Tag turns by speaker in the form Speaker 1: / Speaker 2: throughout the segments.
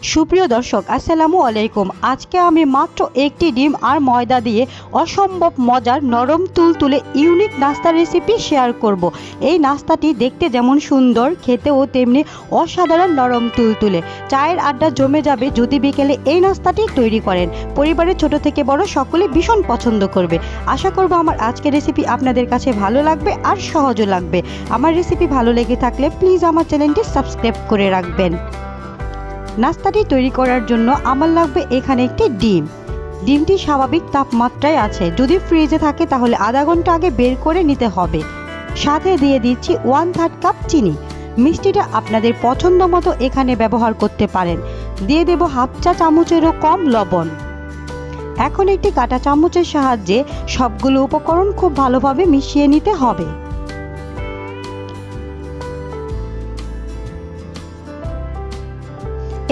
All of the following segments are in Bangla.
Speaker 1: সুপ্রিয় দর্শক, আসসালামু আলাইকুম। আজকে আমি মাত্র একটি ডিম আর ময়দা দিয়ে অসম্ভব মজার নরম তুলতুলে ইউনিক নাস্তা রেসিপি শেয়ার করব। এই নাস্তাটি দেখতে যেমন সুন্দর, খেতেও তেমনি অসাধারণ নরম তুলতুলে। চায়ের আড্ডা জমে যাবে যদি বিকেলে এই নাস্তাটি তৈরি করেন। পরিবারের ছোট থেকে বড় সকলে ভীষণ পছন্দ করবে। আশা করব আমার আজকের রেসিপি আপনাদের কাছে ভালো লাগবে আর সহজও লাগবে। আমার রেসিপি ভালো লেগে থাকলে প্লিজ আমার চ্যানেলটি সাবস্ক্রাইব করে রাখবেন। নাস্তাটি তৈরি করার জন্য আমার লাগবে এখানে একটি ডিমটি স্বাভাবিক তাপমাত্রায় আছে। যদি ফ্রিজে থাকে তাহলে আধা ঘন্টা আগে বের করে নিতে হবে। সাথে দিয়ে দিচ্ছি 1/3 কাপ চিনি। মিষ্টিটা আপনাদের পছন্দ মতো এখানে ব্যবহার করতে পারেন। দিয়ে দেব হাফ চা চামচেরও কম লবণ। এখন একটি কাঁটা চামচের সাহায্যে সবগুলো উপকরণ খুব ভালোভাবে মিশিয়ে নিতে হবে।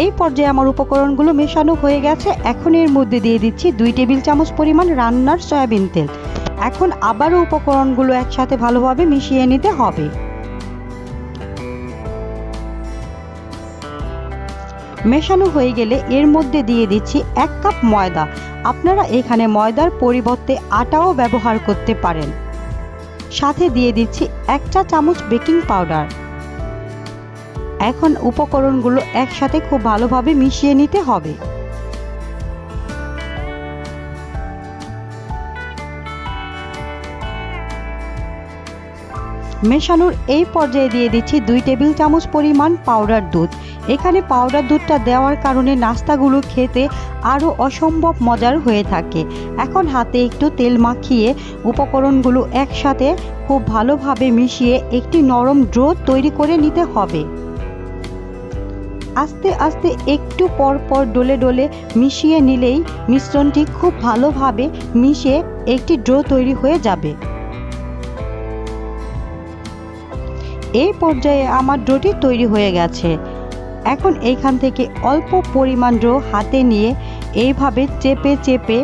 Speaker 1: এই পর্যায়ে আমার উপকরণগুলো মেশানো হয়ে গেছে। এখন এর মধ্যে দিয়ে দিচ্ছি 2 টেবিল চামচ পরিমাণ রান্নার সয়াবিন তেল। এখন আবারও উপকরণগুলো একসাথে ভালোভাবে মিশিয়ে নিতে হবে। মেশানো হয়ে গেলে এর মধ্যে দিয়ে দিচ্ছি 1 কাপ ময়দা। আপনারা এখানে ময়দার পরিবর্তে আটাও ব্যবহার করতে পারেন। সাথে দিয়ে দিচ্ছি 1 চা চামচ বেকিং পাউডার। এখন উপকরণগুলো একসাথে খুব ভালোভাবে মিশিয়ে নিতে হবে। মেশানোর এই পর্যায়ে দিয়ে দিচ্ছি 2 টেবিল চামচ পরিমাণ পাউডার দুধ। এখানে পাউডার দুধটা দেওয়ার কারণে নাস্তাগুলো খেতে আরও অসম্ভব মজার হয়ে থাকে। এখন হাতে একটু তেল মাখিয়ে উপকরণগুলো একসাথে খুব ভালোভাবে মিশিয়ে একটি নরম ডো তৈরি করে নিতে হবে। আস্তে আস্তে একটু পর পর ডলে ডলে মিশিয়ে নিলেই মিশ্রণটি খুব ভালোভাবে মিশে একটি ডো তৈরি হয়ে যাবে। এই পর্যায়ে আমার ডোটি তৈরি হয়ে গেছে। এখন এইখান থেকে অল্প পরিমাণ ডো হাতে নিয়ে এইভাবে চেপে চেপে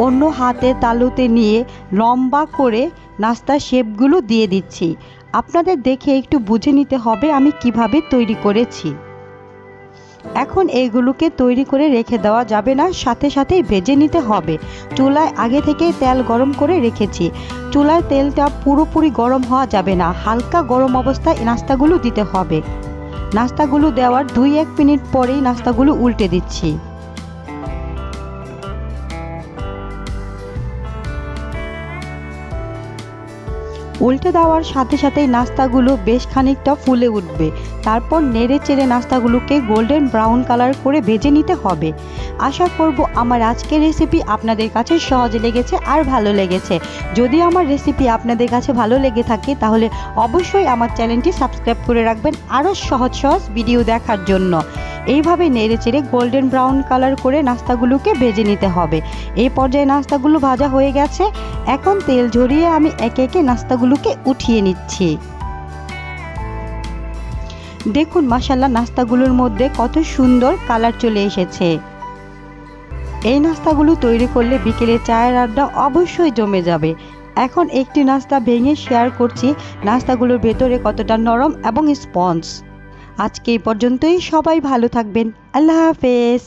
Speaker 1: অন্য হাতে তালুতে নিয়ে লম্বা করে নাস্তার শেপগুলো দিয়ে দিচ্ছি। আপনাদের দেখে একটু বুঝে নিতে হবে আমি কিভাবে তৈরি করেছি। এখন এইগুলোকে তৈরি করে রেখে দেওয়া যাবে না, সাথে সাথেই ভেজে নিতে হবে। চুলায় আগে থেকেই তেল গরম করে রেখেছি। চুলায় তেলটা পুরোপুরি গরম হওয়া যাবে না, হালকা গরম অবস্থায় নাস্তাগুলো দিতে হবে। নাস্তাগুলো দেওয়ার 2-1 মিনিট পরেই নাস্তাগুলো উল্টে দিচ্ছি। উল্টে দেওয়ার সাথে সাথেই নাস্তাগুলো বেশ খানিকটা ফুলে উঠবে। তারপর নেড়ে চেড়ে নাস্তাগুলোকে গোল্ডেন ব্রাউন কালার করে ভেজে নিতে হবে। আশা করব আমার আজকের রেসিপি আপনাদের কাছে সহজ লেগেছে আর ভালো লেগেছে। যদি আমার রেসিপি আপনাদের কাছে ভালো লেগে থাকে তাহলে অবশ্যই আমার চ্যানেলটি সাবস্ক্রাইব করে রাখবেন আরও সহজ সহজ ভিডিও দেখার জন্য। এইভাবে নেড়ে চেড়ে গোল্ডেন ব্রাউন কালার করে নাস্তাগুলোকে ভেজে নিতে হবে। এই পর্যায়ে নাস্তাগুলো ভাজা হয়ে গেছে। এখন তেল ঝরিয়ে আমি একে একে নাস্তাগুলোকে উঠিয়ে নিচ্ছি। দেখুন মাশাআল্লাহ, নাস্তাগুলোর মধ্যে কত সুন্দর কালার চলে এসেছে। এই নাস্তাগুলো তৈরি করলে বিকেলে চায়ের আড্ডা অবশ্যই জমে যাবে। এখন একটি নাস্তা ভেঙে শেয়ার করছি নাস্তাগুলোর ভেতরে কতটা নরম এবং স্পঞ্জ। আজকে এই পর্যন্তই, সবাই ভালো থাকবেন। আল্লাহ হাফেজ।